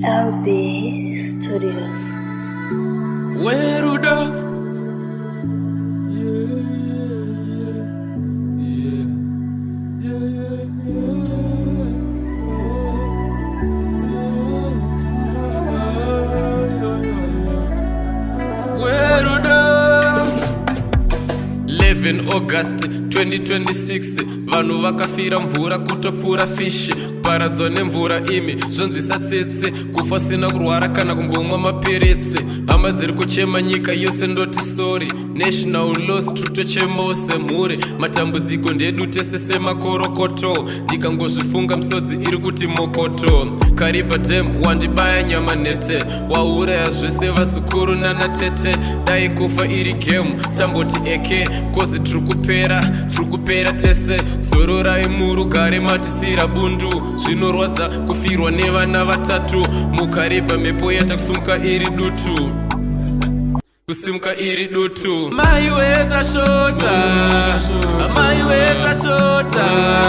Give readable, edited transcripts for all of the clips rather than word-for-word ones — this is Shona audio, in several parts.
LB Studios. Werudo. August 2026 vanhu vakafira mvura kutopfura fishi kuparadzwa nemvura imi zvonzwisa tsetse kufa sina kurwara kana kumbomwa maperetse hama dziri kuchema nyika yose ndoti sori national loss tutochemose mhuri matambudziko ndedu tese semakorokoto ndikangozvifunga misodzi iri kuti mokoto kariba dem wandibaya nyama nete wauraya zvese vasukuru nanatete dai kufa iri gemu tamboti eke kozi turikupera tese zororai murugare matisira bundu zvinorwadza kufirwa nevana vatatu mukariba mepo yatakusimuka iri dutu kusimuka iri dutu mai weta shota mai weta shota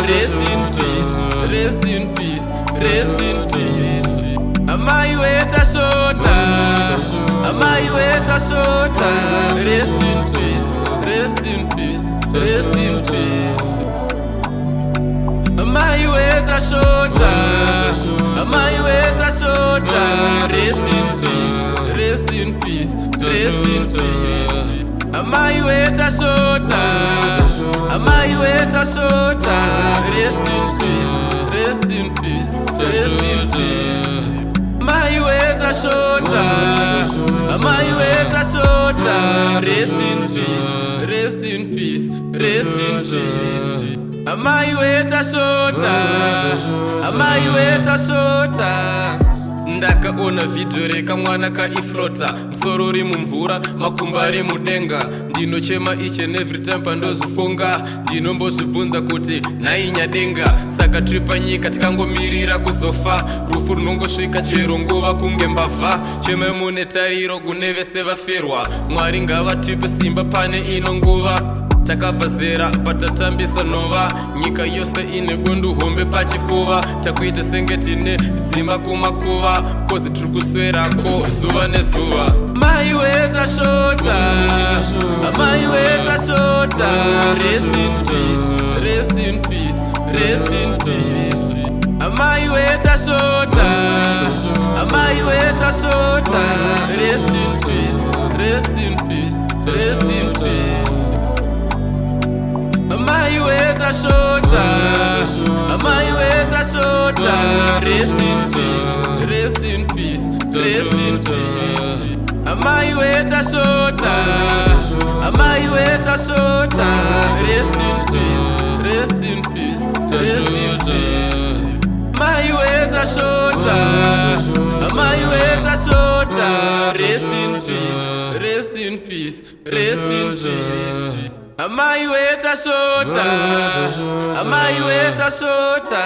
rest in peace rest in peace rest in peace mai weta shota mai weta shota rest in peace rest in peace rest in peace mai weta shota mai weta shota rest in peace rest in peace rest in peace mai weta shota mai weta shota rest in peace rest in peace rest in peace mai weta shota mai weta shota rest in peace rest in peace rest in peace mai weta shota mai weta shota ndakaona vhidhiyo rekamwana kaiflota musoro uri mumvura makumba ari mudenga ndinochema each and every time pandozvifunga ndinombozvibvunza kuti nhai nyadenga saka tiri panyika tikangomirira kuzofa rufu runongosvika chero nguva kunge mbavha cheme mune tariro kune vese vaferwa mwari ngavatipe simba pane ino nguva takabva zera patatambisa nhova nyika yose ine gondo hombe pachifuva takuita senge tine dzimba kumakuva kozi tiri kuswerako zuva nezuva mai weta shota mai weta shota rest in peace rest in peace rest in peace mai weta shota mai weta shota rest in peace rest in peace rest in peace mai weta shota mai weta shota rest in peace rest in peace rest in peace mai weta shota mai weta shota rest in peace rest in peace rest in peace mai weta shota mai weta shota rest in peace rest in peace rest in peace mai weta shota mai weta shota